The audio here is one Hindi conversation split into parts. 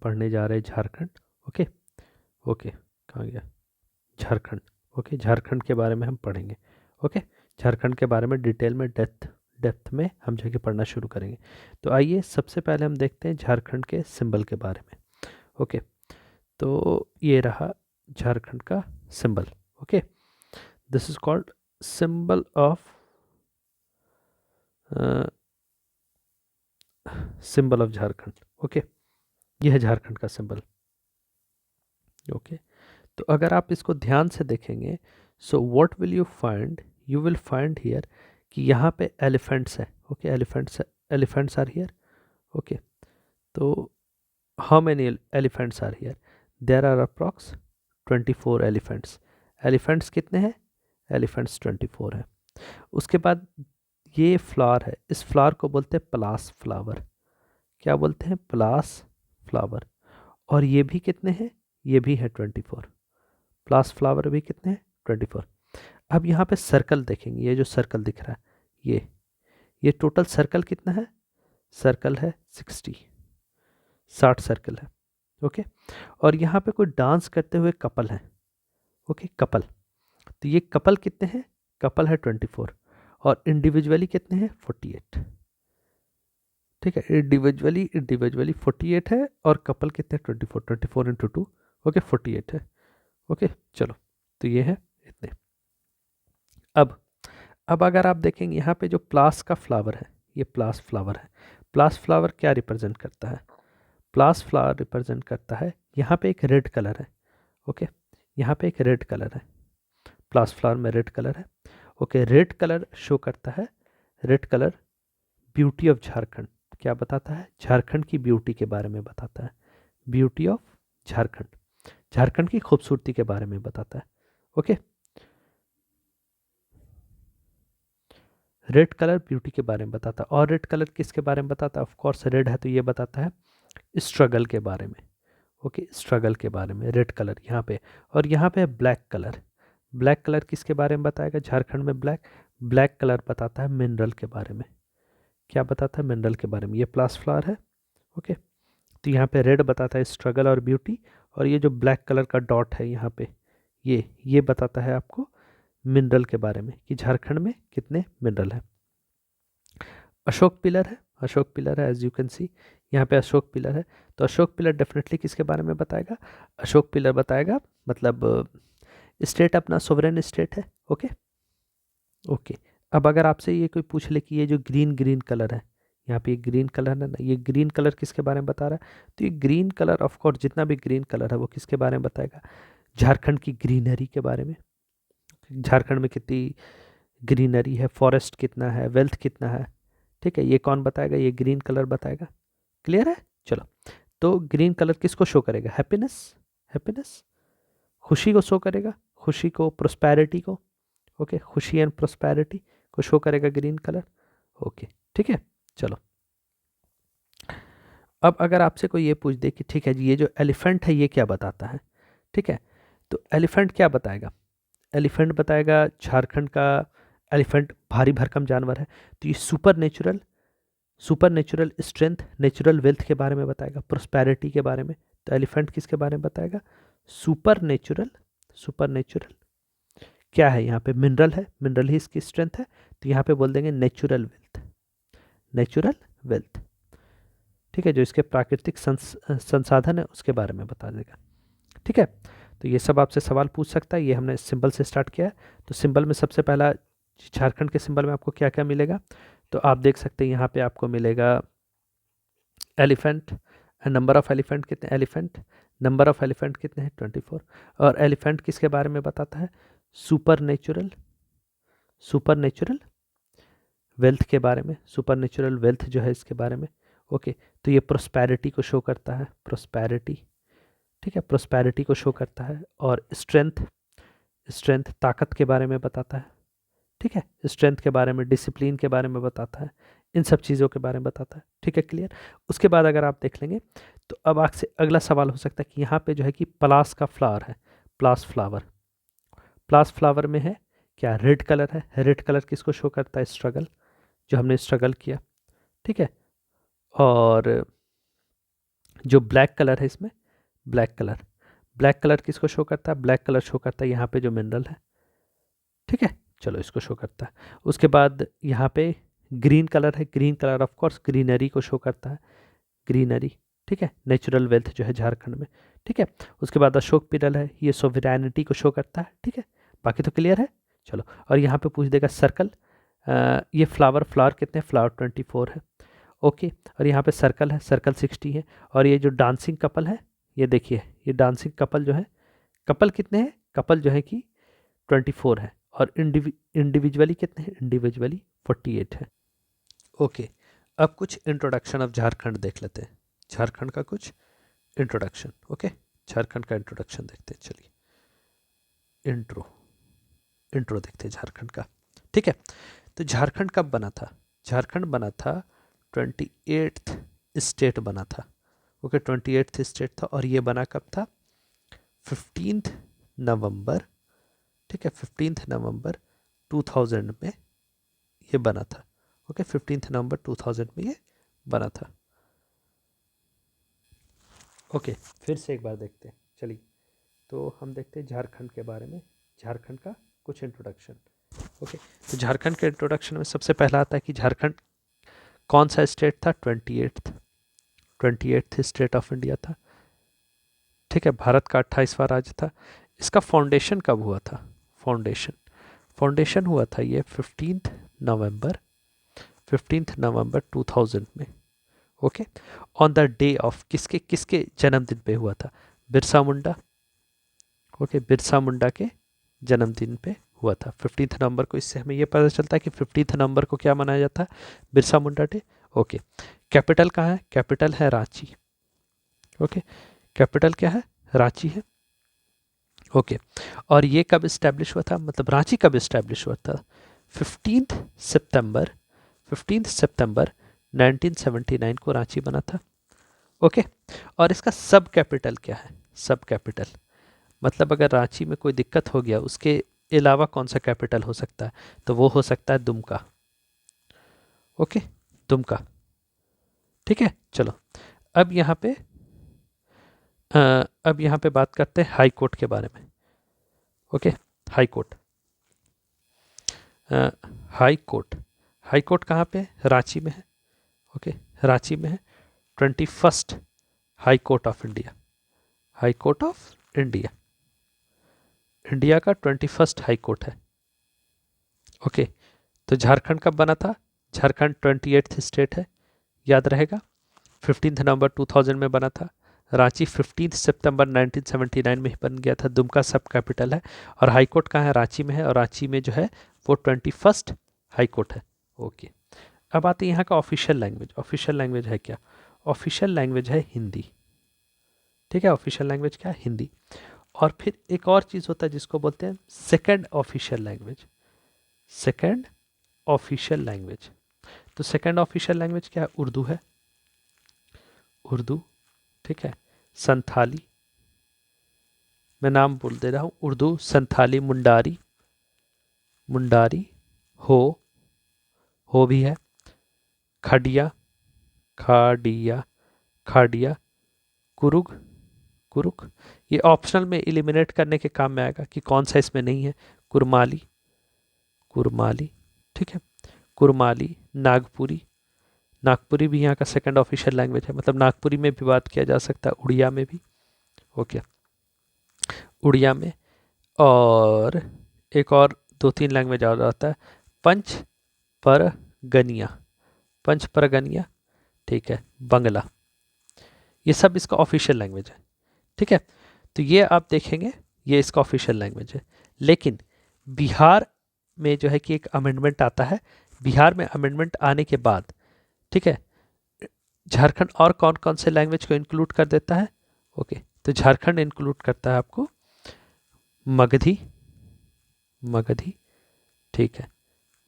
पढ़ने जा रहे हैं झारखंड। ओके ओके, कहाँ गया झारखंड। ओके, झारखंड के बारे में हम पढ़ेंगे। ओके, झारखंड के बारे में डिटेल में डेप्थ में हम जाके पढ़ना शुरू करेंगे। तो आइए सबसे पहले हम देखते हैं झारखंड के सिंबल के बारे में। ओके, तो ये रहा झारखंड का symbol. Okay, this is called symbol of Jharkhand. Okay, यह है झारखंड का सिंबल। ओके, तो अगर आप इसको ध्यान से देखेंगे, so what will you will find here कि यहाँ पे एलिफेंट्स है। Okay, elephants are here. Okay, तो how many elephants are here? There are approx 24 elephants. Elephants कितने हैं? एलिफेंट्स 24 हैं। उसके बाद ये फ्लावर है, इस फ्लावर को बोलते हैं प्लास फ्लावर। क्या बोलते हैं? प्लास फ्लावर। और ये भी कितने हैं? ये भी है 24। प्लास फ्लावर भी कितने हैं? 24। अब यहाँ पे सर्कल देखेंगे, ये जो सर्कल दिख रहा है, ये टोटल सर्कल कितना है? सर्कल है 60 सर्कल है। ओके, और यहाँ पे कोई डांस करते हुए कपल है। Okay, couple. तो ये कपल कितने हैं? कपल है 24 और इंडिविजुअली कितने हैं? 48। ठीक है, इंडिविजुअली 48 है और कपल कितने? 24 इंटू 2। ओके, 48 है। ओके, चलो, तो ये है इतने। अब अगर आप देखेंगे यहाँ पे जो प्लास का फ्लावर है, ये प्लास फ्लावर है। प्लास फ्लावर क्या रिप्रेजेंट करता है? प्लास फ्लावर रिप्रेजेंट करता है, यहाँ पे एक रेड कलर है। ओके, यहाँ पे एक रेड कलर है, प्लास फ्लावर में रेड कलर है। ओके, रेड कलर शो करता है, red colour beauty of Jharkhand. क्या बताता है? झारखंड की ब्यूटी के बारे में बताता है। ब्यूटी ऑफ झारखंड, झारखंड की खूबसूरती के बारे में बताता है। ओके, रेड कलर ब्यूटी के बारे में बताता है। और रेड कलर किसके बारे में बताता है? ऑफ कोर्स रेड है तो ये बताता है स्ट्रगल के बारे में। ओके, स्ट्रगल के बारे में रेड कलर यहाँ पे। और यहाँ पे ब्लैक कलर। ब्लैक कलर किसके बारे में बताएगा? झारखंड में ब्लैक कलर बताता है मिनरल के बारे में। क्या बताता है? मिनरल के बारे में। ये प्लास फ्लावर है। ओके, तो यहाँ पे रेड बताता है स्ट्रगल और ब्यूटी, और ये जो ब्लैक कलर का डॉट है यहाँ पे, ये बताता है आपको मिनरल के बारे में कि झारखंड में कितने मिनरल है। अशोक पिलर है एज यू कैन सी, यहाँ पे अशोक पिलर है। तो अशोक पिलर डेफिनेटली किसके बारे में बताएगा? अशोक पिलर बताएगा, मतलब स्टेट अपना सोवरेन स्टेट है। ओके ओके, अब अगर आपसे ये कोई पूछ ले कि ये जो ग्रीन ग्रीन कलर है, यहाँ पे ये ग्रीन कलर है ना, ये ग्रीन कलर किसके बारे में बता रहा है? तो ये ग्रीन कलर ऑफ कोर्स जितना भी ग्रीन कलर है वो किसके बारे में बताएगा? झारखंड की ग्रीनरी के बारे में। झारखंड में कितनी ग्रीनरी है, फॉरेस्ट कितना है, वेल्थ कितना है। ठीक है, ये कौन बताएगा? ये ग्रीन कलर बताएगा। क्लियर है? चलो, तो ग्रीन कलर किसको शो करेगा? हैप्पीनेस, खुशी को शो करेगा, खुशी को, प्रोस्पैरिटी को। ओके, खुशी एंड प्रोस्पैरिटी को शो करेगा ग्रीन कलर। ओके, ठीक है, चलो। अब अगर आपसे कोई ये पूछ दे कि ठीक है जी, ये जो एलिफेंट है ये क्या बताता है? ठीक है, तो एलिफेंट क्या बताएगा? एलिफेंट बताएगा झारखंड का एलिफेंट भारी भरकम जानवर है, तो ये super natural strength, natural wealth के बारे में बताएगा, प्रोस्पैरिटी के बारे में। तो एलिफेंट किसके बारे में बताएगा? सुपर नेचुरल क्या है? यहाँ पे मिनरल है, मिनरल ही इसकी स्ट्रेंथ है, तो यहाँ पे बोल देंगे नेचुरल वेल्थ। ठीक है, जो इसके प्राकृतिक संसाधन है उसके बारे में बता देगा। ठीक है, तो ये सब आपसे सवाल पूछ सकता है। ये हमने सिंबल से स्टार्ट किया है। तो सिंबल में सबसे पहला, झारखंड के सिंबल में आपको क्या क्या मिलेगा? तो आप देख सकते हैं यहाँ पे आपको मिलेगा एलिफेंट, नंबर ऑफ एलिफेंट कितने? नंबर ऑफ एलिफेंट कितने हैं? 24। और एलिफेंट किसके बारे में बताता है? सुपर नेचुरल वेल्थ के बारे में, सुपर नेचुरल वेल्थ जो है इसके बारे में। ओके, तो ये प्रोस्पैरिटी को शो करता है, ठीक है, प्रोस्पैरिटी को शो करता है। और स्ट्रेंथ ताकत के बारे में बताता है। ठीक है, स्ट्रेंथ के बारे में, डिसिप्लिन के बारे में बताता है, इन सब चीज़ों के बारे में बताता है। ठीक है, क्लियर। उसके बाद अगर आप देख लेंगे तो अब आपसे अगला सवाल हो सकता है कि यहाँ पे जो है कि प्लास का फ्लावर है, प्लास फ्लावर में है क्या? रेड कलर है। रेड कलर किसको शो करता है? स्ट्रगल, जो हमने स्ट्रगल किया। ठीक है, और जो ब्लैक कलर है इसमें, ब्लैक कलर किसको शो करता है? ब्लैक कलर शो करता है यहाँ पे जो मिनरल है, ठीक है, चलो इसको शो करता है। उसके बाद यहाँ पे ग्रीन कलर है, green colour of course greenery को शो करता है, ग्रीनरी, ठीक है, नेचुरल वेल्थ जो है झारखंड में, ठीक है। उसके बाद अशोक पिरल है, ये सोवरेनिटी को शो करता है, ठीक है, बाकी तो क्लियर है। चलो, और यहाँ पे पूछ देगा सर्कल, ये फ्लावर कितने, फ्लावर 24 है, ओके। और यहाँ पे सर्कल है, सर्कल 60 है। और ये जो डांसिंग कपल है, ये देखिए, ये डांसिंग कपल जो है, कपल कितने हैं? कपल जो है कि 24 है। और इंडिविजुअली कितने हैं? इंडिविजुअली 48 है, ओके। अब कुछ इंट्रोडक्शन ऑफ झारखंड देख लेते हैं, झारखंड का कुछ इंट्रोडक्शन, ओके। झारखंड का इंट्रोडक्शन देखते हैं, चलिए इंट्रो देखते हैं झारखंड का, ठीक है। तो झारखंड कब बना था? झारखंड बना था 28th स्टेट बना था, ओके, 28th स्टेट था। और ये बना कब था? 15 नवंबर, ठीक है, 15 नवंबर 2000 में ये बना था, ओके, 15 नवंबर 2000 में ये बना था, ओके। फिर से एक बार देखते हैं, चलिए। तो हम देखते हैं झारखंड के बारे में, झारखंड का कुछ इंट्रोडक्शन, ओके। तो झारखंड के इंट्रोडक्शन में सबसे पहला आता है कि झारखंड कौन सा स्टेट था? 28th स्टेट ऑफ इंडिया था, ठीक है, भारत का 28वां राज्य था। इसका फाउंडेशन कब हुआ था? फाउंडेशन हुआ था ये 15 नवंबर 2000 में, okay. On the day of किसके किसके जन्मदिन पे हुआ था? बिरसा मुंडा, ओके, बिरसा मुंडा के जन्मदिन पे हुआ था 15 नवंबर को। इससे हमें ये पता चलता है कि 15 नवंबर को क्या मनाया जाता है? Birsa Munda day, okay. Capital कहाँ है? कैपिटल है रांची, ओके, कैपिटल क्या है? रांची है, ओके। और ये कब इस्टेब्लिश हुआ था, मतलब रांची कब इस्टेब्लिश हुआ था? 15 सितंबर 1979 को रांची बना था, ओके। और इसका सब कैपिटल क्या है? सब कैपिटल मतलब अगर रांची में कोई दिक्कत हो गया, उसके अलावा कौन सा कैपिटल हो सकता है? तो वो हो सकता है दुमका, ओके, दुमका, ठीक है। चलो, अब यहाँ पे बात करते हैं हाई कोर्ट के बारे में, okay. High court, high court कहाँ पे है? रांची में है, ओके, रांची में है। 21st high court of India, high court of India, India का 21st हाई कोर्ट है, ओके। तो झारखंड कब बना था? झारखंड 28th स्टेट है, याद रहेगा, 15 नवंबर 2000 में बना था। रांची 15 सितंबर 1979 में ही बन गया था। दुमका सब कैपिटल है। और हाई कोर्ट कहाँ है? रांची में है। और रांची में जो है वो 21st हाई कोर्ट है, ओके। अब आते हैं यहाँ का ऑफिशियल लैंग्वेज। ऑफिशियल लैंग्वेज है क्या? ऑफिशियल लैंग्वेज है हिंदी, ठीक है। ऑफिशियल लैंग्वेज क्या है? हिंदी। और फिर एक और चीज़ होता है जिसको बोलते हैं second official language, second official language. तो सेकेंड ऑफिशियल लैंग्वेज क्या है? उर्दू है, उर्दू, ठीक है। संथाली, मैं नाम बोल दे रहा हूँ, उर्दू, संथाली, मुंडारी, मुंडारी, हो भी है, खडिया, खाडिया, खाडिया, कुरुग, कुरुक। ये ऑप्शनल में एलिमिनेट करने के काम में आएगा कि कौन सा इसमें नहीं है। कुरमाली, कुरमाली, ठीक है, कुरमाली, नागपुरी, नागपुरी भी यहाँ का सेकंड ऑफिशियल लैंग्वेज है, मतलब नागपुरी में भी बात किया जा सकता है, उड़िया में भी, ओके, उड़िया में। और एक और 2-3 लैंग्वेज और आता है, पंच परगनिया, पंच परगनिया, ठीक है, बंगला। ये सब इसका ऑफिशियल लैंग्वेज है, ठीक है। तो ये आप देखेंगे, ये इसका ऑफिशियल लैंग्वेज है। लेकिन बिहार में जो है कि एक अमेंडमेंट आता है, बिहार में अमेंडमेंट आने के बाद, ठीक है, झारखंड और कौन कौन से लैंग्वेज को इंक्लूड कर देता है? ओके, तो झारखंड इंक्लूड करता है आपको मगधी, मगधी, ठीक है,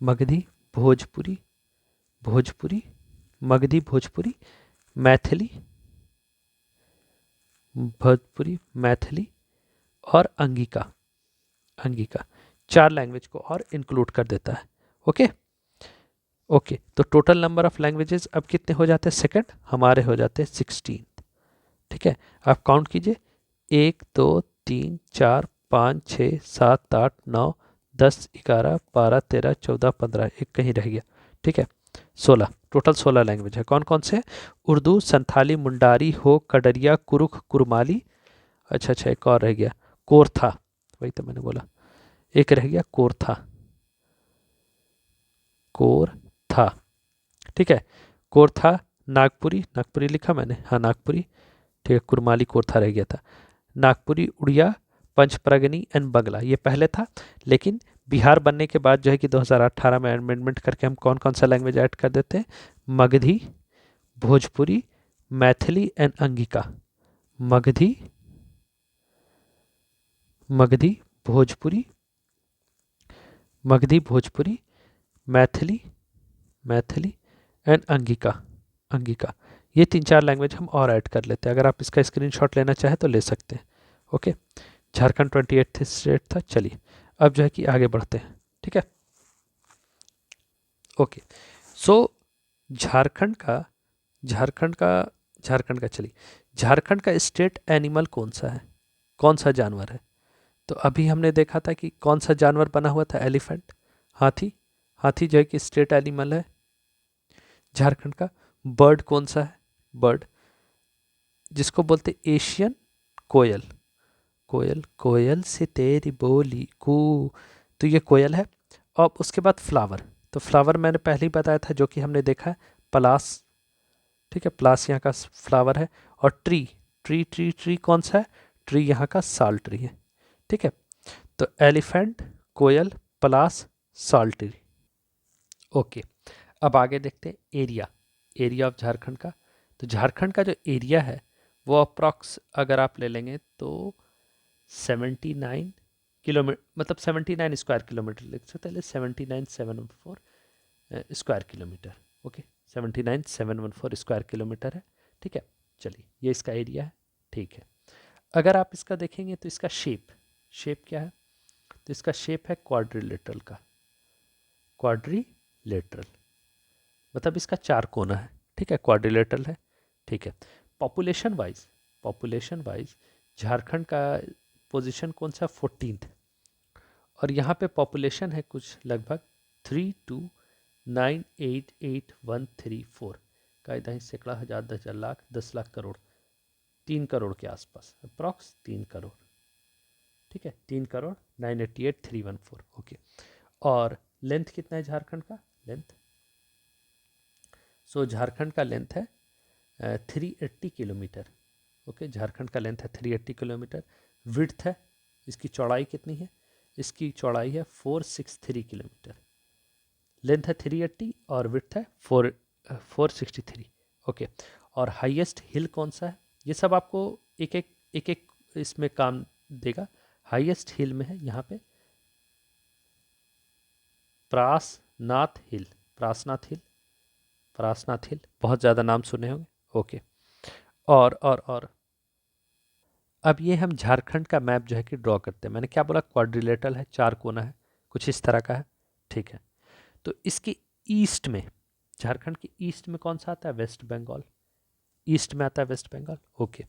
मगधी, भोजपुरी, भोजपुरी, मगधी, भोजपुरी, मैथिली, भोजपुरी, मैथिली, और अंगिका, अंगिका। 4 लैंग्वेज को और इंक्लूड कर देता है, ओके, ओके। तो टोटल नंबर ऑफ लैंग्वेजेस अब कितने हो जाते हैं? सेकंड हमारे हो जाते हैं 16, ठीक है, आप काउंट कीजिए, 1 2 3 4 5 6 7 8 9 10 11 12 13 14 15, एक कहीं रह गया। ठीक है, 16, टोटल 16 लैंग्वेज है। कौन कौन से? उर्दू, संथाली, मुंडारी, हो, कड़रिया, कुरुख, कुरमाली। अच्छा, एक और रह गया, कोरथा, वही तो मैंने बोला, एक रह गया कोरथा, कोरथा। ठीक है, कोरथा, नागपुरी, नागपुरी लिखा मैंने, हाँ नागपुरी। ठीक है, कुरमाली कोरथा रह गया था। नागपुरी, उड़िया, पंचप्रगनी एंड बंगला, ये पहले था, लेकिन बिहार बनने के बाद जो है कि 2018 में अमेंडमेंट करके हम कौन कौन सा लैंग्वेज ऐड कर देते हैं? मगधी, भोजपुरी, मैथिली एंड अंगिका। मगधी, मगधी, भोजपुरी, मगधी, भोजपुरी, मैथिली, मैथिली एंड अंगिका, अंगिका। ये 3-4 लैंग्वेज हम और ऐड कर लेते हैं। अगर आप इसका स्क्रीनशॉट लेना चाहें तो ले सकते हैं। ओके, झारखंड 28th स्टेट था। चलिए अब जो है कि आगे बढ़ते हैं। ठीक है, ओके। सो झारखंड का झारखंड का झारखंड का चलिए, झारखंड का स्टेट एनिमल कौन सा है? कौन सा जानवर है? तो अभी हमने देखा था कि कौन सा जानवर बना हुआ था, एलिफेंट। हाथी, हाथी जो है कि स्टेट एनिमल है झारखंड का। बर्ड कौन सा है? बर्ड जिसको बोलते एशियन कोयल, कोयल, कोयल से तेरी बोली कू, तो ये कोयल है। और उसके बाद फ्लावर, तो फ्लावर मैंने पहले ही बताया था, जो कि हमने देखा है, पलास। ठीक है, पलास यहाँ का फ्लावर है। और ट्री, ट्री कौन सा है? ट्री यहाँ का साल ट्री है। ठीक है, तो एलिफेंट, कोयल, पलास, साल ट्री। ओके, अब आगे देखते हैं एरिया, एरिया ऑफ झारखंड का। तो झारखंड का जो एरिया है वो अप्रॉक्स अगर आप ले लेंगे तो 79 किलोमीटर, मतलब 79 स्क्वायर किलोमीटर लिख सकते हैं, 79,714 square kilometre. Okay, 79,714 square kilometre है। ठीक है, चलिए ये इसका एरिया है। ठीक है, अगर आप इसका देखेंगे तो इसका शेप, शेप क्या है? तो इसका शेप है क्वाड्रिलेटरल का, क्वाड्रिलेटरल, मतलब इसका 4 कोना है। ठीक है, क्वाड्रिलेटरल है। ठीक है, population wise, population wise Jharkhand का पोजीशन कौन सा? 14th। और यहाँ पे पॉपुलेशन है कुछ लगभग 32988,134 का, इधर सैकड़ा, हज़ार, 10,000, लाख, 10 लाख, करोड़, 3 करोड़ के आसपास, अप्रॉक्स 3 करोड़। ठीक है, 3,988,314। ओके, और लेंथ कितना है झारखंड का? लेंथ, सो झारखंड का लेंथ है 380 किलोमीटर। ओके, झारखंड का लेंथ है 380 किलोमीटर। विड्थ है, इसकी चौड़ाई कितनी है? इसकी चौड़ाई है 463 किलोमीटर। लेंथ है 380 और विड्थ है 463। ओके, और हाईएस्ट हिल कौन सा है? ये सब आपको एक एक इसमें काम देगा। हाईएस्ट हिल में है यहाँ पे प्रासनाथ हिल, प्रासनाथ हिल, प्रासनाथ हिल, बहुत ज़्यादा नाम सुने होंगे। ओके, और अब ये हम झारखंड का मैप जो है कि ड्रॉ करते हैं। मैंने क्या बोला? क्वाड्रिलेटरल है, 4 कोना है, कुछ इस तरह का है। ठीक है, तो इसके ईस्ट में, झारखंड के ईस्ट में कौन सा आता है? वेस्ट बंगाल, ईस्ट में आता है West Bengal. Okay,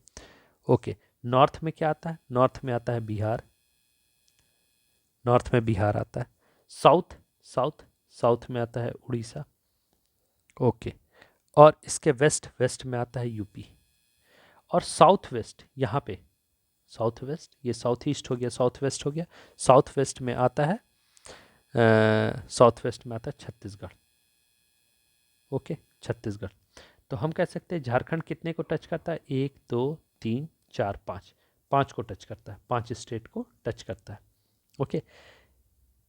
okay, north में क्या आता है? नॉर्थ में आता है बिहार, नॉर्थ में बिहार आता है। साउथ, साउथ, साउथ में आता है उड़ीसा। ओके, और इसके वेस्ट, वेस्ट में आता है यूपी। और साउथ वेस्ट यहाँ पे, साउथ वेस्ट, ये साउथ ईस्ट हो गया, साउथ वेस्ट हो गया। साउथ वेस्ट में आता है साउथ वेस्ट में आता है छत्तीसगढ़। ओके, छत्तीसगढ़। तो हम कह सकते हैं झारखंड कितने को टच करता है? 1 2 3 4 5, 5 को टच करता है, 5 स्टेट को टच करता है। ओके,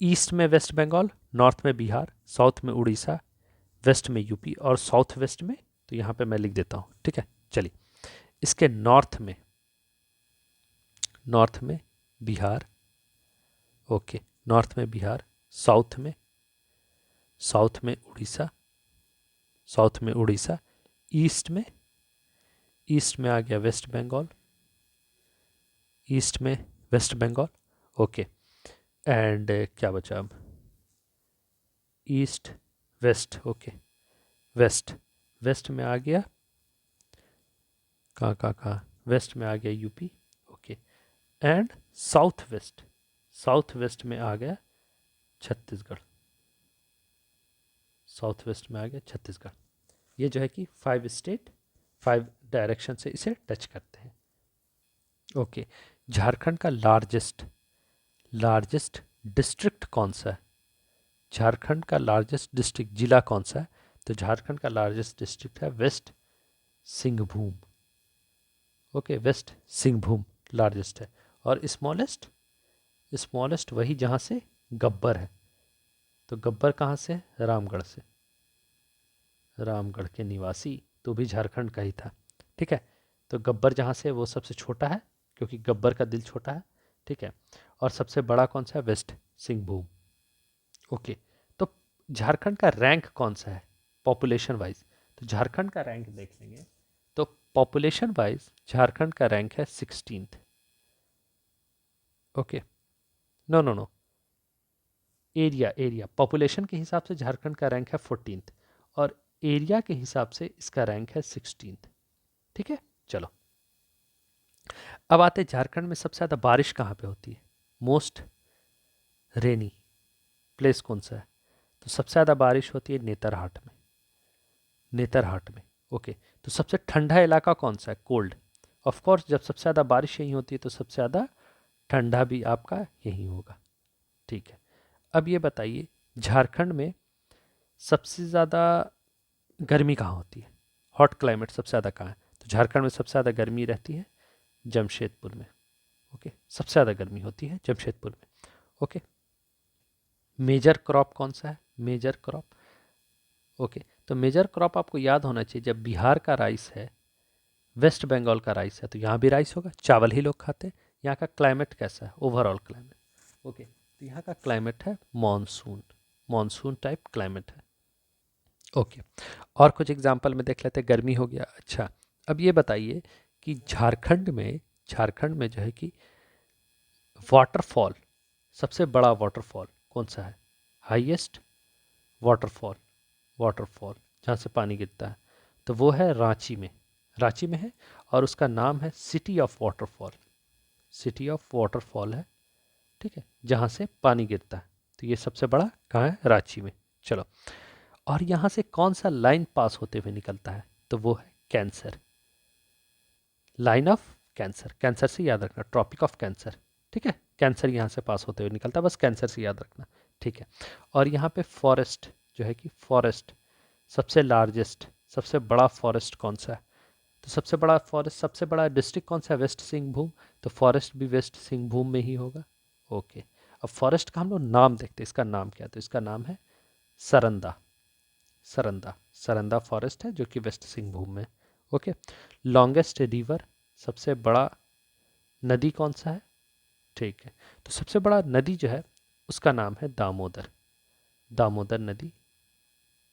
ईस्ट में वेस्ट बंगाल, नॉर्थ में बिहार, साउथ में उड़ीसा, वेस्ट में यूपी, और साउथ वेस्ट में, तो यहाँ पे मैं लिख देता हूँ। ठीक है, चलिए इसके नॉर्थ में, नॉर्थ में बिहार। ओके, नॉर्थ में बिहार, साउथ में, साउथ में उड़ीसा, साउथ में उड़ीसा, ईस्ट में, ईस्ट में आ गया वेस्ट बंगाल, ईस्ट में वेस्ट बंगाल। ओके, एंड क्या बचा अब? East, west. Okay, west, west में आ गया कहाँ कहाँ कहाँ, वेस्ट में आ गया UP, okay. And south west, south west में आ गया छत्तीसगढ़, साउथ वेस्ट में आ गया छत्तीसगढ़। ये जो है कि 5 स्टेट 5 डायरेक्शन से इसे टच करते हैं, ओके। झारखंड का लार्जेस्ट डिस्ट्रिक्ट कौन सा है? झारखंड का लार्जेस्ट डिस्ट्रिक्ट जिला कौन सा है? तो झारखंड का लार्जेस्ट डिस्ट्रिक्ट है West Singhbhum, okay, West Singhbhum largest है। और स्मॉलेस्ट, स्मॉलेस्ट वही जहाँ से गब्बर है। तो गब्बर कहाँ से है? रामगढ़ से, रामगढ़ के निवासी, तो भी झारखंड का ही था, ठीक है। तो गब्बर जहाँ से वो सबसे छोटा है, क्योंकि गब्बर का दिल छोटा है, ठीक है। और सबसे बड़ा कौन सा है? West Singhbhum, okay. तो झारखंड का रैंक कौन सा है पॉपुलेशन वाइज? तो झारखंड का रैंक देख लेंगे, तो पॉपुलेशन वाइज झारखंड का रैंक है 16th, okay. No no no, area population के हिसाब से झारखंड का रैंक है 14th, और एरिया के हिसाब से इसका रैंक है 16th, ठीक है। चलो, अब आते हैं झारखंड में सबसे ज़्यादा बारिश कहाँ पे होती है? मोस्ट रेनी प्लेस कौन सा है? तो सबसे ज़्यादा बारिश होती है नेतरहाट में, नेतरहाट में, ओके। तो सबसे ठंडा इलाका कौन सा है? कोल्ड, ऑफ कोर्स जब सबसे ज़्यादा बारिश यहीं होती है तो सबसे ज़्यादा ठंडा भी आपका यहीं होगा, ठीक है। अब ये बताइए झारखंड में सबसे ज़्यादा गर्मी कहाँ होती है? हॉट क्लाइमेट सबसे ज़्यादा कहाँ है? तो झारखंड में सबसे ज़्यादा गर्मी रहती है जमशेदपुर में, ओके। सबसे ज़्यादा गर्मी होती है जमशेदपुर में, ओके। मेजर क्रॉप कौन सा है? Major crop, okay. तो मेजर क्रॉप आपको याद होना चाहिए, जब बिहार का राइस है, वेस्ट बंगाल का राइस है, तो यहाँ भी राइस होगा, चावल ही लोग खाते हैं। यहाँ का क्लाइमेट कैसा है? Overall climate, okay. तो यहाँ का क्लाइमेट है मानसून, मानसून टाइप क्लाइमेट है, ओके। और कुछ एग्जांपल में देख लेते हैं, गर्मी हो गया, अच्छा। अब ये बताइए कि झारखंड में जो है कि वाटरफॉल, सबसे बड़ा वाटरफॉल कौन सा है? हाईएस्ट वाटरफॉल, वाटरफॉल जहाँ से पानी गिरता है, तो वो है रांची में, रांची में है। और उसका नाम है city of waterfall, city of waterfall है, ठीक है, जहाँ से पानी गिरता है। तो ये सबसे बड़ा कहाँ है? रांची में, चलो। और यहाँ से कौन सा लाइन पास होते हुए निकलता है? तो वो है cancer, line of cancer, cancer से याद रखना, ट्रॉपिक ऑफ कैंसर, ठीक है। कैंसर यहाँ से पास होते हुए निकलता है, बस कैंसर से याद रखना, ठीक है। और यहाँ पे फॉरेस्ट जो है कि फॉरेस्ट सबसे लार्जेस्ट, सबसे बड़ा फॉरेस्ट कौन सा है? तो सबसे बड़ा फॉरेस्ट, सबसे बड़ा डिस्ट्रिक्ट कौन सा है? वेस्ट सिंहभूम, तो फॉरेस्ट भी वेस्ट सिंहभूम में ही होगा, ओके। अब फॉरेस्ट का हम लोग नाम देखते हैं, इसका नाम क्या है? तो इसका नाम है सरंदा, सरंदा, सरंदा फॉरेस्ट है जो कि वेस्ट सिंहभूम में, ओके। लॉन्गेस्ट रिवर, सबसे बड़ा नदी कौन सा है? ठीक है, तो सबसे बड़ा नदी जो है उसका नाम है दामोदर, दामोदर नदी,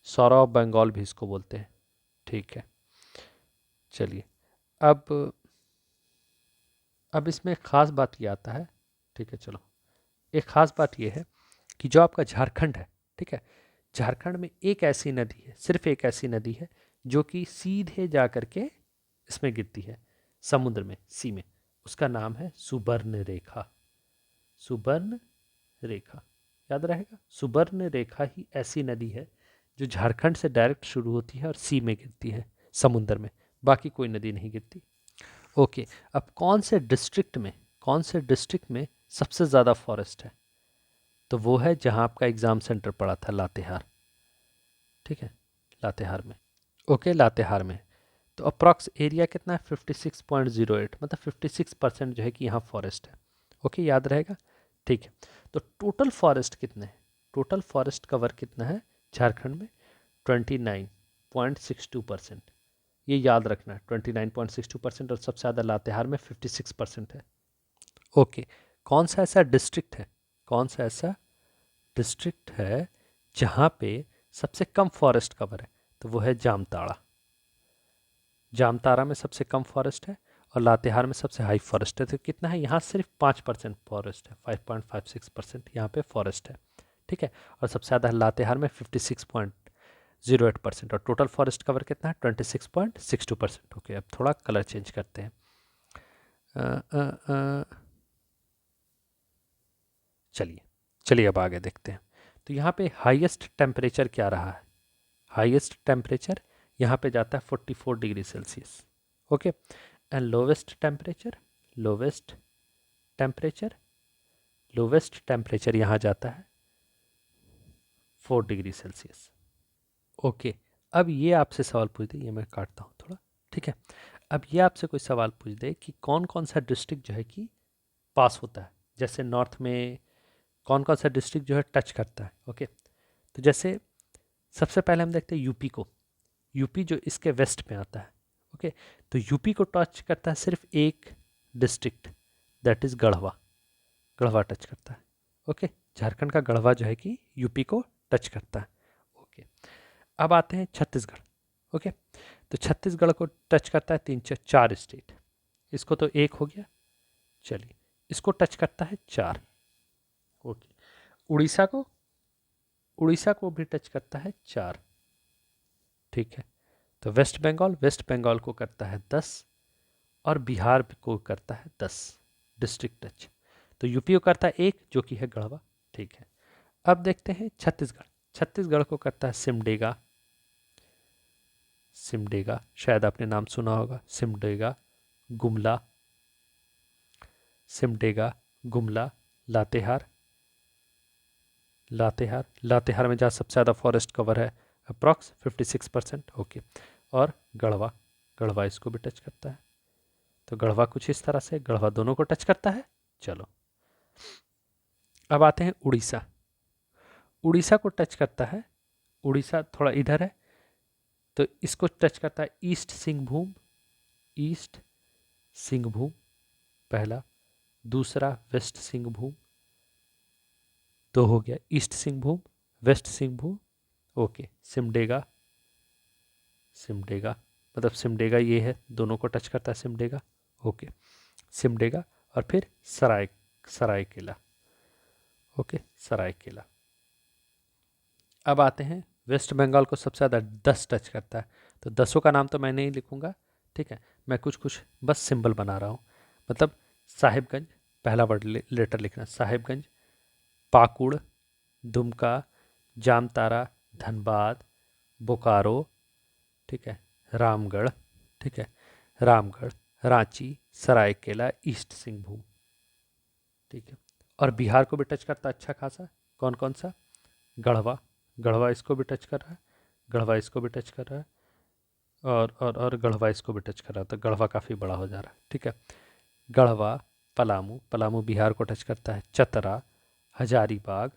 सौरा ऑफ बंगाल भी इसको बोलते हैं, ठीक है। चलिए, अब अब इसमें एक ख़ास बात ये आता है, ठीक है, चलो। एक ख़ास बात ये है कि जो आपका झारखंड है, ठीक है, झारखंड में एक ऐसी नदी है, सिर्फ एक ऐसी नदी है जो कि सीधे जा कर के इसमें गिरती है समुद्र में, सी में। उसका नाम है सुबर्ण रेखा, सुबर्ण रेखा, याद रहेगा। सुबर्ण रेखा ही ऐसी नदी है जो झारखंड से डायरेक्ट शुरू होती है और सी में गिरती है, समुद्र में, बाकी कोई नदी नहीं गिरती, ओके। अब कौन से डिस्ट्रिक्ट में सबसे ज़्यादा फॉरेस्ट है? तो वो है जहाँ आपका एग्ज़ाम सेंटर पड़ा था, लातेहार, ठीक है, लातेहार में, ओके, लातेहार में। तो अप्रॉक्स एरिया कितना है? 56.08, मतलब 56% जो है कि यहाँ फॉरेस्ट है, ओके, याद रहेगा, ठीक है। तो टोटल फॉरेस्ट कितने हैं? टोटल फॉरेस्ट कवर कितना है झारखंड में? 29.62%, ये याद रखना है, 29.62%। और सबसे ज़्यादा लातेहार में 56% है, ओके। कौन सा ऐसा डिस्ट्रिक्ट है, कौन सा ऐसा डिस्ट्रिक्ट है जहाँ पे सबसे कम फॉरेस्ट कवर है? तो वो है जामताड़ा, जामताड़ा में सबसे कम फॉरेस्ट है और लातेहार में सबसे हाई फॉरेस्ट है। तो कितना है यहाँ? सिर्फ 5% फॉरेस्ट है, 5.56% यहाँ पे फॉरेस्ट है, ठीक है। और सबसे ज़्यादा लातेहार में 56.08%। और टोटल फॉरेस्ट कवर कितना है? 26.62%, ओके। अब थोड़ा कलर चेंज करते हैं, चलिए चलिए अब आगे देखते हैं। तो यहाँ पे हाईएस्ट टेम्परेचर क्या रहा है? हाईएस्ट टेम्परेचर यहाँ पे जाता है 44 degree Celsius. Okay, and lowest temperature, lowest temperature, lowest temperature यहाँ जाता है 4 डिग्री सेल्सियस। ओके, अब ये आपसे सवाल पूछ दे, ये मैं काटता हूँ थोड़ा, ठीक है। अब ये आपसे कोई सवाल पूछ दे कि कौन कौन सा डिस्ट्रिक्ट जो है कि पास होता है, जैसे नॉर्थ में कौन कौन सा डिस्ट्रिक्ट जो है टच करता है। ओके, तो जैसे सबसे पहले हम देखते हैं यूपी को। यूपी जो इसके वेस्ट में आता है। ओके, तो यूपी को टच करता है सिर्फ एक district, that is Garhwa. Garhwa touch करता है। ओके, झारखंड का गढ़वा जो है कि यूपी को टच करता है। ओके, अब आते हैं छत्तीसगढ़। ओके, तो छत्तीसगढ़ को टच करता है 4 स्टेट। इसको तो एक हो गया, चलिए इसको टच करता है 4। ओके, उड़ीसा को, उड़ीसा को भी टच करता है 4। ठीक है, तो वेस्ट बंगाल, वेस्ट बंगाल को करता है 10 और बिहार को करता है 10 डिस्ट्रिक्ट टच। तो यूपी को करता है 1 जो कि है गढ़वा। ठीक है, अब देखते हैं छत्तीसगढ़। छत्तीसगढ़ को करता है सिमडेगा। सिमडेगा शायद आपने नाम सुना होगा, सिमडेगा, गुमला, सिमडेगा, गुमला, लातेहार। लातेहार, लातेहार में जहाँ सबसे ज़्यादा फॉरेस्ट कवर है, अप्रॉक्स 56%। ओके, और गढ़वा, गढ़वा इसको भी टच करता है। तो गढ़वा कुछ इस तरह से, गढ़वा दोनों को टच करता है। चलो अब आते हैं उड़ीसा। उड़ीसा को टच करता है, उड़ीसा थोड़ा इधर है, तो इसको टच करता है ईस्ट सिंहभूम। ईस्ट सिंहभूम पहला, दूसरा वेस्ट सिंहभूम, दो हो गया, East Singhbhum, waste Singhbhum. Okay, Simdega, Simdega मतलब सिमडेगा ये है, दोनों को टच करता है सिमडेगा। ओके, सिमडेगा और फिर सरायकेला। ओके, सरायकेला। अब आते हैं वेस्ट बंगाल को सबसे ज़्यादा 10 टच करता है, तो 10 का नाम तो मैं नहीं लिखूंगा, ठीक है, मैं कुछ कुछ बस सिंबल बना रहा हूँ। मतलब साहिबगंज, पहला वर्ड लेटर लिखना, साहिबगंज, पाकुड़, दुमका, जामतारा, धनबाद, बोकारो, ठीक है, रामगढ़, ठीक है, रामगढ़, रांची, सरायकेला, ईस्ट सिंहभूम। ठीक है, और बिहार को भी टच करता अच्छा खासा, कौन कौन सा? गढ़वा, गढ़वा इसको भी टच कर रहा है, गढ़वा इसको भी टच कर रहा है, और गढ़वा इसको भी टच कर रहा है, तो गढ़वा काफ़ी बड़ा हो जा रहा है। ठीक है, गढ़वा, पलामू, पलामू बिहार को टच करता है, चतरा, हजारीबाग,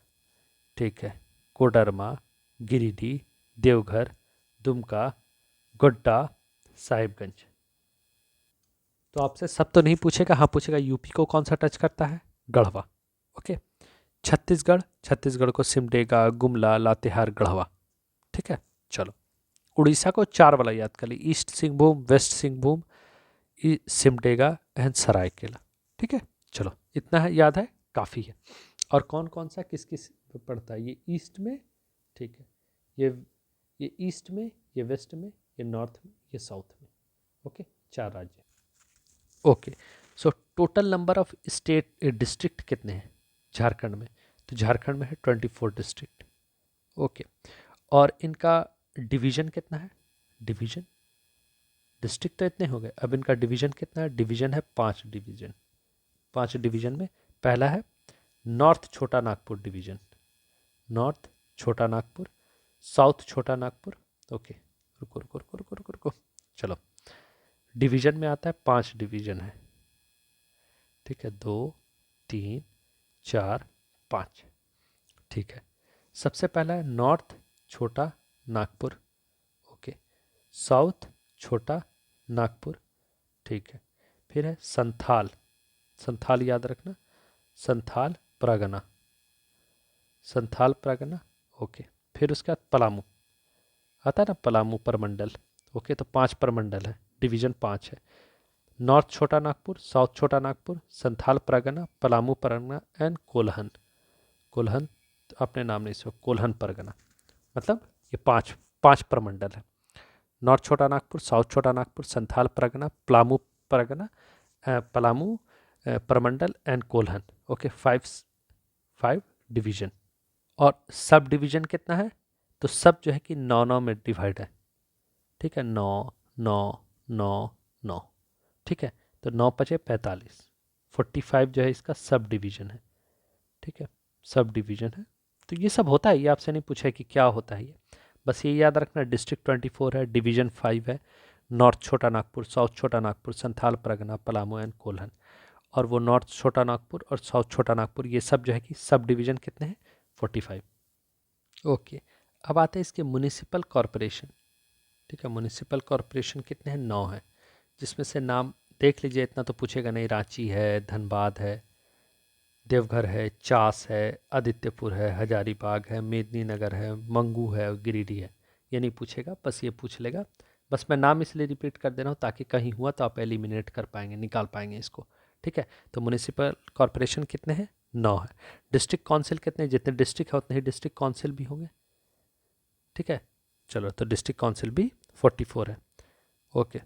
ठीक है, कोडरमा, गिरिडीह, देवघर, दुमका, गोड्डा, साहिबगंज। तो आपसे सब तो नहीं पूछेगा, हाँ पूछेगा यूपी को कौन सा टच करता है? गढ़वा। ओके, छत्तीसगढ़, छत्तीसगढ़ को सिमडेगा, गुमला, लातेहार, गढ़वा। ठीक है, चलो उड़ीसा को 4 वाला याद कर ली, east Singhbhum, waste Singhbhum, Simdega and Seraikela. ठीक है, चलो इतना है, याद है, काफ़ी है। और कौन कौन सा किस किस पड़ता है? ये ईस्ट में, ठीक है, ये ईस्ट में, ये वेस्ट में, ये नॉर्थ में, ये साउथ में। ओके, 4 राज्य। Okay, so total number of state district कितने हैं झारखंड में? तो झारखंड में है 24 डिस्ट्रिक्ट। ओके, और इनका डिवीजन कितना है? डिवीजन, डिस्ट्रिक्ट तो इतने हो गए, अब इनका डिवीजन कितना है? डिवीजन है 5 डिवीजन। 5 डिवीजन में पहला है नॉर्थ छोटा नागपुर डिवीजन, नॉर्थ छोटा नागपुर, साउथ छोटा नागपुर। ओके, रुको रुको रुको रुको रुको रुको, चलो डिवीजन में आता है 5 डिवीजन है, ठीक है, 2, 3, 4, 5। ठीक है, सबसे पहला है नॉर्थ छोटा नागपुर। ओके, साउथ छोटा नागपुर, ठीक है, फिर है संथाल, संथाल याद रखना, संथाल परगना, संथाल परगना। ओके, फिर उसके बाद पलामू आता है ना, पलामू परमंडल। ओके, तो 5 परमंडल है, डिवीजन 5 है, नॉर्थ छोटा नागपुर, साउथ छोटा नागपुर, संथाल परगना, पलामू परगना एंड कोल्हन। कोल्हन अपने नाम नहीं, सो कोल्हन परगना, मतलब ये 5 प्रमंडल है, नॉर्थ छोटा नागपुर, साउथ छोटा नागपुर, संथाल परगना, पलामू परगना पलामू, प्रमंडल एंड कोल्हन। Okay, 5 division. और सब डिवीजन कितना है? तो सब जो है कि 9 में डिवाइड है। ठीक है, 9 9 9 9। ठीक है, तो 9×5 = 45। 45 जो है इसका सब डिवीजन है। ठीक है, सब डिवीजन है। तो ये सब होता है, ये आपसे नहीं पूछा है कि क्या होता है ये, बस ये याद रखना। डिस्ट्रिक्ट 24 है, डिवीजन 5 है, नॉर्थ छोटा नागपुर, साउथ छोटा नागपुर, संथाल परगना, पलामू एंड कोल्हन। और वो नॉर्थ छोटा नागपुर और साउथ छोटा नागपुर ये सब जो है कि सब डिवीजन कितने हैं? 45। ओके, अब आते हैं इसके म्युनिसिपल कॉरपोरेशन। ठीक है, म्युनिसिपल कॉरपोरेशन कितने हैं? 9 है, जिसमें से नाम देख लीजिए, इतना तो पूछेगा नहीं। रांची है, धनबाद है, देवघर है, चास है, आदित्यपुर है, हजारीबाग है, मेदिनीनगर है, मंगू है और गिरिडीह है। ये नहीं पूछेगा, बस ये पूछ लेगा। बस मैं नाम इसलिए रिपीट कर दे रहा हूँ ताकि कहीं हुआ तो आप एलिमिनेट कर पाएंगे, निकाल पाएंगे इसको। ठीक है, तो म्युनिसिपल कॉरपोरेशन कितने हैं? 9 है। डिस्ट्रिक्ट काउंसिल कितने? जितने डिस्ट्रिक्ट है उतने ही डिस्ट्रिक्ट काउंसिल भी होंगे। ठीक है, चलो, तो डिस्ट्रिक्ट काउंसिल भी 44 है। ओके,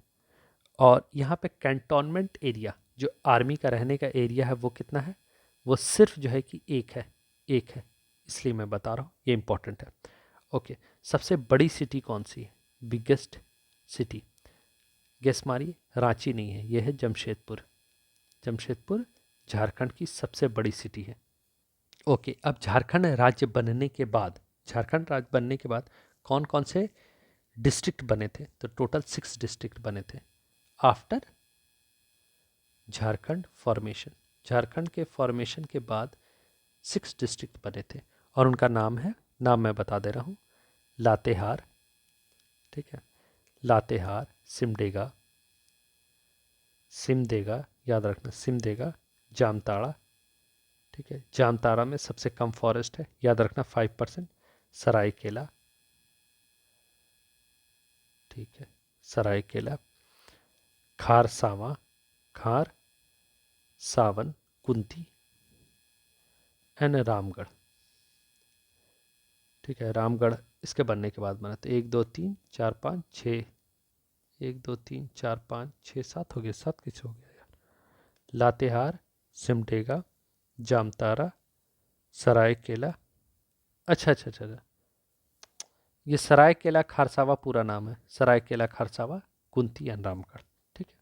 और यहाँ पे कैंटोनमेंट एरिया, जो आर्मी का रहने का एरिया है, वो कितना है? वो सिर्फ जो है कि एक है, इसलिए मैं बता रहा हूँ, ये इंपॉर्टेंट है। ओके, सबसे बड़ी सिटी कौन सी है? बिगेस्ट सिटी, गेस मारिए। रांची नहीं है, ये है जमशेदपुर। जमशेदपुर झारखंड की सबसे बड़ी सिटी है। ओके, अब झारखंड राज्य बनने के बाद, झारखंड राज्य बनने के बाद कौन कौन से डिस्ट्रिक्ट बने थे? तो टोटल 6 डिस्ट्रिक्ट बने थे आफ्टर झारखंड फॉर्मेशन। झारखंड के फॉर्मेशन के बाद 6 डिस्ट्रिक्ट बने थे, और उनका नाम है, नाम मैं बता दे रहा हूँ, लातेहार। ठीक है, लातेहार, सिमडेगा, सिमदेगा, याद रखना, सिमदेगा, जामताड़ा। ठीक है, जामताड़ा में सबसे कम फॉरेस्ट है, याद रखना, 5%। सरायकेला, ठीक है, सरायकेला, खारसावा, खार सावन, कुंती एंड रामगढ़। ठीक है, रामगढ़ इसके बनने के बाद बना। तो 1 2 3 4 5 6, 1 2 3 4 5 6 7 हो गए, 7 किस हो गया यार? लातेहार, सिमडेगा, जामतारा, सरायकेला। अच्छा अच्छा अच्छा अच्छा, ये सरायकेला खारसावा पूरा नाम है, सरायकेला खारसावा, कुंती एंड रामगढ़। ठीक है,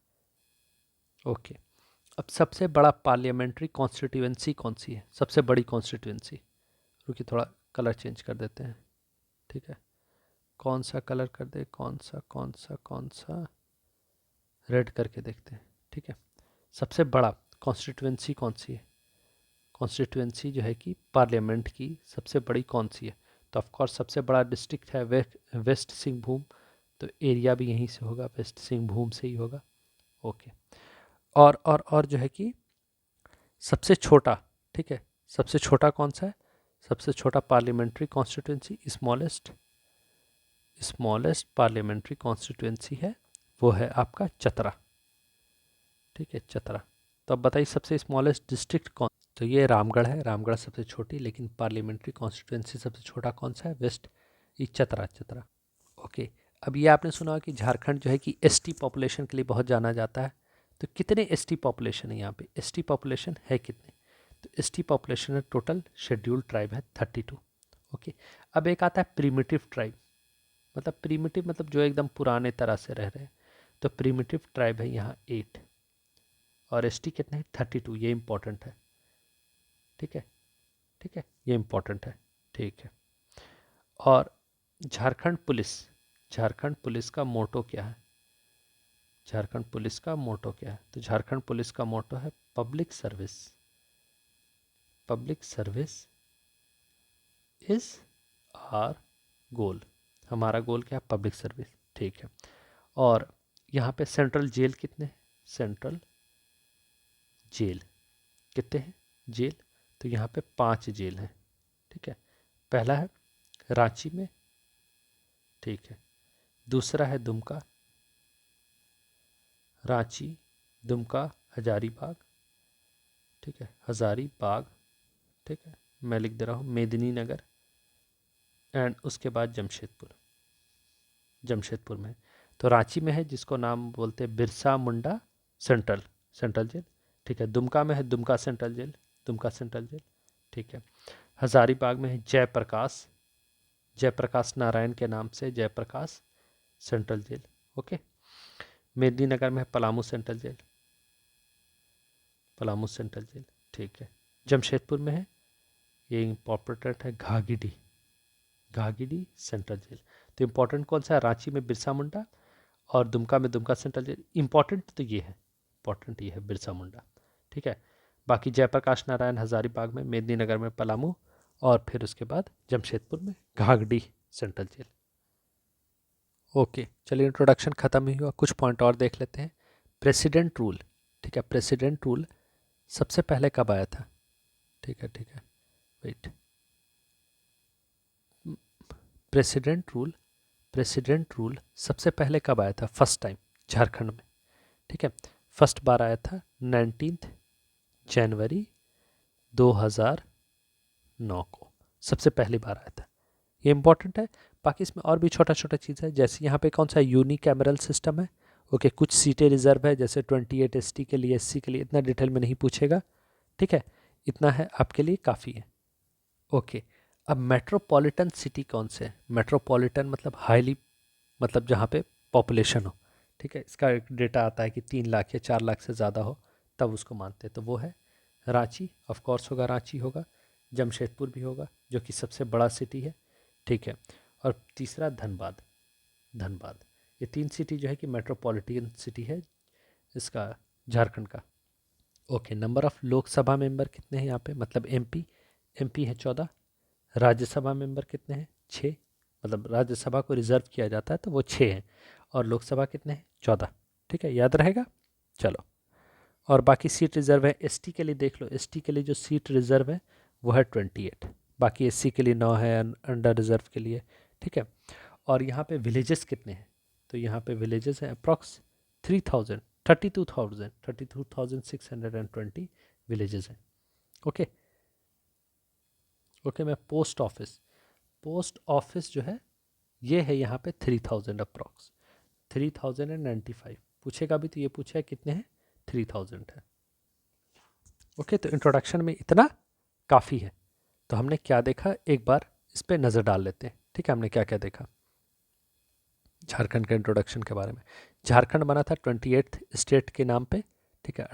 ओके। अब सबसे बड़ा पार्लियामेंट्री कॉन्स्टिट्यूएंसी कौन सी है? सबसे बड़ी कॉन्स्टिट्यूएंसी, रुकिए थोड़ा कलर चेंज कर देते हैं। ठीक है, कौन सा कलर कर दे, कौन सा रेड करके देखते हैं। ठीक है, सबसे बड़ा कॉन्स्टिट्यूएंसी कौन सी है? कॉन्स्टिट्यूएंसी जो है कि पार्लियामेंट की सबसे बड़ी कौन सी है? तो ऑफकोर्स सबसे बड़ा डिस्ट्रिक्ट है वेस्ट सिंहभूम, तो एरिया भी यहीं से होगा, वेस्ट सिंहभूम से ही होगा। ओके, और जो है कि सबसे छोटा, ठीक है, सबसे छोटा कौन सा है? सबसे छोटा parliamentary constituency, smallest parliamentary constituency है, वो है आपका चतरा। ठीक है, चतरा। तो अब बताइए सबसे स्मॉलेस्ट डिस्ट्रिक्ट कौन? तो ये रामगढ़ है, रामगढ़ सबसे छोटी, लेकिन पार्लियामेंट्री कॉन्स्टिट्यूएंसी सबसे छोटा कौन सा है? वेस्ट, ये चतरा, चतरा। ओके, अब ये आपने सुना कि झारखंड जो है कि एसटी पॉपुलेशन के लिए बहुत जाना जाता है। तो कितने एसटी पॉपुलेशन है यहाँ पे? एसटी पॉपुलेशन है कितने? तो एसटी पॉपुलेशन है टोटल, शेड्यूल्ड ट्राइब है 32। ओके, अब एक आता है प्रीमिटिव ट्राइब, मतलब प्रीमिटिव मतलब जो एकदम पुराने तरह से रह रहे हैं, तो प्रीमिटिव ट्राइब है यहाँ 8, और एसटी कितने हैं? 32। ये इंपॉर्टेंट है। ठीक है, ठीक है, ये इंपॉर्टेंट है। ठीक है, और झारखंड पुलिस, झारखंड पुलिस का मोटो क्या है? झारखंड पुलिस का मोटो क्या है? तो झारखंड पुलिस का मोटो है public service, public service is our goal. हमारा गोल क्या है? Public service. ठीक है, और यहाँ पे सेंट्रल जेल कितने हैं? सेंट्रल जेल कितने हैं? जेल, तो यहाँ पे 5 जेल हैं। ठीक है, पहला है रांची में, ठीक है, दूसरा है दुमका, रांची, दुमका, हजारीबाग, ठीक है, हजारीबाग, ठीक है, मैं लिख दे रहा हूँ मेदिनीनगर, एंड उसके बाद जमशेदपुर, जमशेदपुर में। तो रांची में है जिसको नाम बोलते हैं Birsa Munda central, central jail, ठीक है। दुमका में है Dumka central jail, Dumka central jail, ठीक है। हजारीबाग में है जयप्रकाश, जयप्रकाश नारायण के नाम से Jayaprakash central jail, okay. Medininagar में है Palamu central jail, Palamu central jail, ठीक है। जमशेदपुर में है, ये इम्पोर्टेंट है, घागिडी, घागिडी सेंट्रल जेल। तो इम्पोर्टेंट कौन सा है, रांची में बिरसा मुंडा और दुमका में दुमका सेंट्रल जेल। इम्पोर्टेंट तो ये है, इम्पोर्टेंट ये है बिरसा मुंडा, ठीक है। बाकी जयप्रकाश नारायण हजारीबाग में, मेदिनीनगर में पलामू, और फिर उसके बाद जमशेदपुर में घागडी सेंट्रल जेल, ओके। चलिए इंट्रोडक्शन खत्म ही हुआ, कुछ पॉइंट और देख लेते हैं। प्रेसिडेंट रूल, ठीक है। प्रेसिडेंट रूल सबसे पहले कब आया था, ठीक है, ठीक है, wait. President rule, president rule सबसे पहले कब आया था, फर्स्ट टाइम झारखंड में, ठीक है। फर्स्ट बार आया था 19 जनवरी 2009 को, सबसे पहली बार आया था, ये इंपॉर्टेंट है। बाकी इसमें और भी छोटा छोटा चीज़ है, जैसे यहाँ पे कौन सा यूनिकैमरल सिस्टम है, ओके। कुछ सीटें रिजर्व है, जैसे 28 एसटी के लिए, एससी के लिए, इतना डिटेल में नहीं पूछेगा, ठीक है। इतना है आपके लिए काफ़ी है, ओके। अब मेट्रोपॉलिटन सिटी कौन से है, मेट्रोपॉलिटन मतलब हाईली, मतलब जहाँ पे पॉपुलेशन हो, ठीक है। इसका एक डेटा आता है कि 3 लाख या 4 लाख से ज़्यादा हो तब उसको मानते हैं, तो वो है रांची, ऑफ कोर्स होगा, रांची होगा। जमशेदपुर भी होगा जो कि सबसे बड़ा सिटी है, ठीक है। और तीसरा धनबाद, धनबाद। ये 3 सिटी जो है कि मेट्रोपॉलिटन सिटी है इसका, झारखंड का, okay. Number of Lok Sabha member कितने हैं यहाँ पे, मतलब एमपी, एमपी है 14। राज्यसभा मेंबर कितने हैं, 6, मतलब राज्यसभा को रिजर्व किया जाता है तो वो 6 हैं, और लोकसभा कितने हैं, 14, ठीक है, याद रहेगा। चलो, और बाकी सीट रिजर्व है, एसटी के लिए देख लो, एसटी के लिए जो सीट रिजर्व है वो है 28, बाकी एससी के लिए 9 है अंडर रिजर्व के लिए, ठीक है। और यहाँ पे विलेजेस कितने हैं, तो यहाँ पे विलेजेस हैं अप्रॉक्स 3000, 32,620 विलेजेस हैं, ओके, ओके। मैं पोस्ट ऑफिस, पोस्ट ऑफिस जो है ये है यहाँ पे 3000 अप्रॉक्स, 3095 पूछेगा भी तो ये पूछा है कितने हैं, 3000 है, ओके। तो इंट्रोडक्शन में इतना काफ़ी है। तो हमने क्या देखा, एक बार इस पर नज़र डाल लेते हैं, ठीक है। हमने क्या क्या देखा झारखंड के इंट्रोडक्शन के बारे में। झारखंड बना था 28th स्टेट के नाम पे, ठीक है,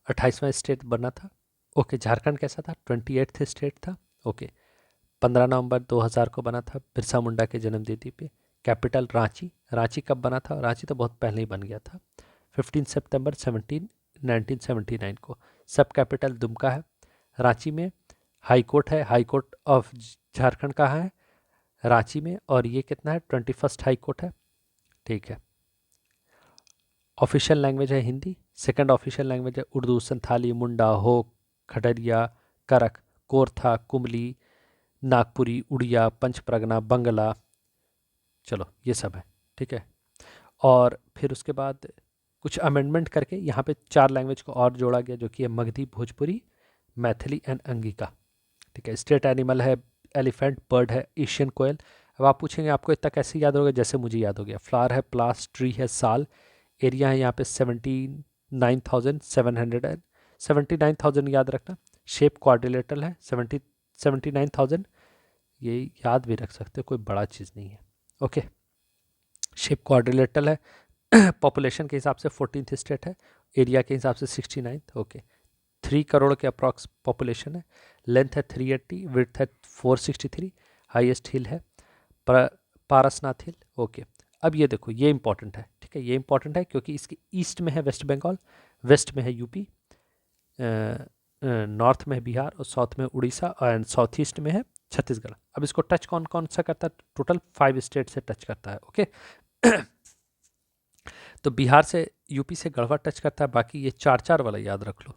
28वां स्टेट बना था, ओके। झारखंड कैसा था, 28th स्टेट था, ओके। 15 नवंबर 2000 को बना था बिरसा मुंडा के जन्मतिथि पे। कैपिटल रांची, रांची कब बना था, रांची तो बहुत पहले ही बन गया था, 15 सितंबर 1979 को। सब कैपिटल दुमका है। रांची में हाई कोर्ट है, हाई कोर्ट ऑफ झारखंड कहाँ है, रांची में, और ये कितना है, 21st हाई कोर्ट है, ठीक है। ऑफिशियल लैंग्वेज है हिंदी, सेकंड ऑफिशियल लैंग्वेज है उर्दू, संथाली, मुंडा, हो, खडरिया, करक, कोरथा, कुमली, नागपुरी, उड़िया, पंचप्रगना, बंगला, चलो ये सब है, ठीक है। और फिर उसके बाद कुछ अमेंडमेंट करके यहाँ पे 4 लैंग्वेज को और जोड़ा गया, जो कि है मगधी, भोजपुरी, मैथिली एंड अंगिका, ठीक है। स्टेट एनिमल है एलिफेंट, बर्ड है एशियन कोयल। अब आप पूछेंगे आपको इतना कैसे याद होगा, जैसे मुझे याद हो गया। फ्लावर है प्लास, ट्री है साल, एरिया है यहाँ पे 79,000 याद रखना। शेप क्वाड्रिलेटरल है, 79,000, ये याद भी रख सकते हो, कोई बड़ा चीज़ नहीं है, ओके। शेप क्वाड्रिलेटरल है। पॉपुलेशन के हिसाब से 14th स्टेट है, एरिया के हिसाब से 69th, ओके। 3 करोड़ के अप्रॉक्स पॉपुलेशन है। लेंथ है 380, विड्थ है 463, हाईएस्ट हिल है पारसनाथ हिल, ओके। अब ये देखो, ये इंपॉर्टेंट है, ठीक है, ये इंपॉर्टेंट है क्योंकि इसके ईस्ट में है वेस्ट बंगाल, वेस्ट में है यूपी, नॉर्थ में है बिहार, और साउथ में उड़ीसा, एंड साउथ ईस्ट में है छत्तीसगढ़। अब इसको टच कौन कौन सा करता है, टोटल 5 स्टेट से टच करता है, ओके। तो बिहार से, यूपी से गढ़वा टच करता है, बाकी ये 4 वाला याद रख लो,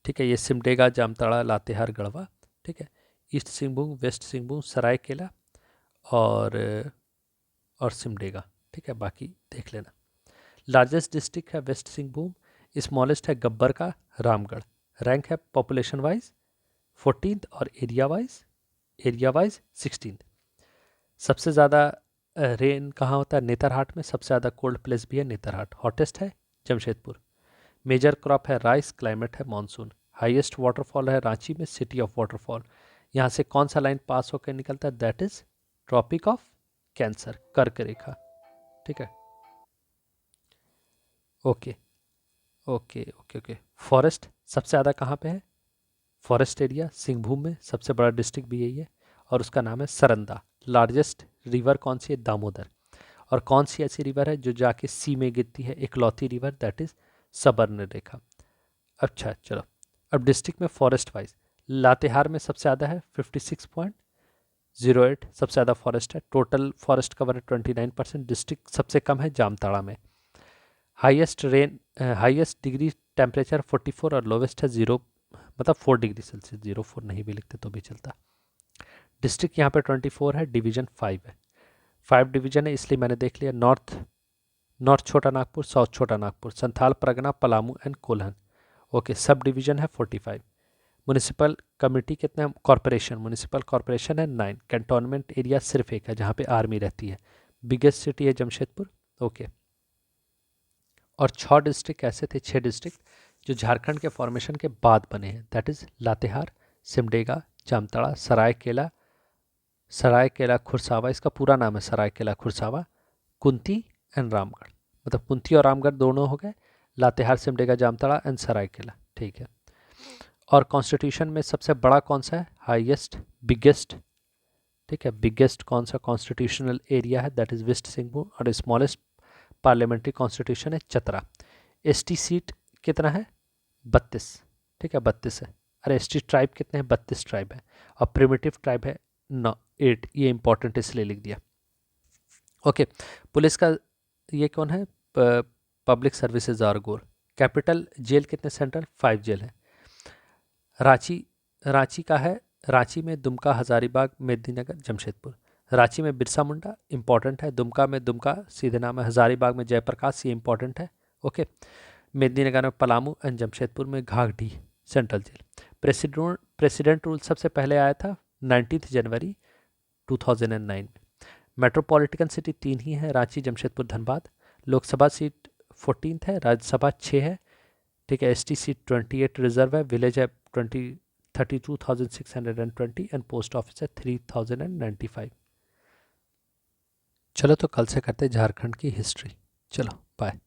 ठीक है। ये सिमडेगा, जामताड़ा, लातेहार, गढ़वा, ठीक है। ईस्ट सिंहभूम, वेस्ट सिंहभूम, सरायकेला और सिमडेगा, ठीक है, बाकी देख लेना। लार्जेस्ट डिस्ट्रिक्ट है वेस्ट सिंहभूम, स्मॉलेस्ट है गब्बर का रामगढ़। रैंक है पॉपुलेशन वाइज 14th और एरिया वाइज 16th। सबसे ज़्यादा रेन कहाँ होता है, नेतरहाट में। सबसे ज़्यादा कोल्ड प्लेस भी है नेतरहाट। हॉटेस्ट है जमशेदपुर। मेजर क्रॉप है राइस, क्लाइमेट है मानसून। हाईएस्ट वाटरफॉल है रांची में, सिटी ऑफ वाटरफॉल। यहाँ से कौन सा लाइन पास होकर निकलता है? That is tropic of cancer, कर्क रेखा। ठीक है, okay okay okay okay. Forest सबसे ज़्यादा कहाँ पे है? फॉरेस्ट एरिया सिंहभूम में, सबसे बड़ा डिस्ट्रिक्ट भी यही है और उसका नाम है सरंदा। लार्जेस्ट रिवर कौन सी है? दामोदर। और कौन सी ऐसी रिवर है जो जाके सी में गिरती है? इकलौती रिवर, दैट इज सबर्ण रेखा। अच्छा चलो, अब डिस्ट्रिक्ट में फॉरेस्ट वाइज लातेहार में सबसे ज़्यादा है 56.08, सबसे ज़्यादा फॉरेस्ट है। टोटल फॉरेस्ट कवर है 29%। डिस्ट्रिक्ट सबसे कम है जामताड़ा में। Highest rain, highest degree temperature 44 और लोवेस्ट है 0, मतलब 4 डिग्री सेल्सियस, 04 नहीं भी लिखते तो भी चलता। डिस्ट्रिक्ट यहाँ पे 24 है, डिवीजन 5 है। 5 डिवीजन है इसलिए मैंने देख लिया। नॉर्थ, नॉर्थ छोटा नागपुर, साउथ छोटा Nagpur, Santhal Pargana, Palamu and Kolhan. Okay, sub division है 45। म्यूनिसिपल कमिटी कितने? कॉर्पोरेशन, म्यूनिसिपल कॉर्पोरेशन है 9। कैंटोनमेंट एरिया सिर्फ एक है जहाँ पे आर्मी रहती है। बिगेस्ट सिटी है जमशेदपुर। ओके, और 6 डिस्ट्रिक्ट ऐसे थे, 6 डिस्ट्रिक्ट जो झारखंड के फॉर्मेशन के बाद बने हैं। दैट इज़ लातेहार, सिमडेगा, जामताड़ा, सरायकेला, सरायकेला खुरसावा, इसका पूरा नाम है सरायकेला खुरसावा, कुंती एंड रामगढ़। मतलब कुंती और रामगढ़ दोनों हो गए, लातेहार, सिमडेगा, जामताड़ा एंड सरायकेला। ठीक है, और कॉन्स्टिट्यूशन में सबसे बड़ा कौन सा है? Highest, biggest. ठीक है, बिगेस्ट कौन सा कॉन्स्टिट्यूशनल एरिया है? That is west Singhbhum. और स्मॉलेस्ट पार्लियामेंट्री कॉन्स्टिट्यूशन है चतरा। एसटी सीट कितना है? 32। ठीक है, 32 है। अरे एसटी ट्राइब कितने हैं? 32 ट्राइब है। और प्रिमिटिव ट्राइब है 8। ये इंपॉर्टेंट इसलिए लिख दिया। ओके, पुलिस का ये कौन है? Public services our goal. Capital jail कितने? सेंट्रल 5 जेल है। रांची, रांची का है, रांची में दुमका, हजारीबाग, मेदिनीनगर, जमशेदपुर। रांची में बिरसा मुंडा इंपॉर्टेंट है। दुमका में दुमका सीधे नाम है। हजारीबाग में जयप्रकाश, ये इंपॉर्टेंट है। ओके, मेदिनीनगर में पलामू एंड जमशेदपुर में घाघडी सेंट्रल जेल। प्रेसिडेंट रूल सबसे पहले आया था 19 जनवरी 2009 में। मेट्रोपॉलिटन सिटी 3 ही है, रांची, जमशेदपुर, धनबाद। लोकसभा सीट 14 है, राज्यसभा 6 है। ठीक है, एसटी सीट 28 रिजर्व है। विलेज है 32,620 एंड पोस्ट ऑफिस है 3095। चलो तो कल से करते हैं झारखंड की हिस्ट्री। चलो बाय।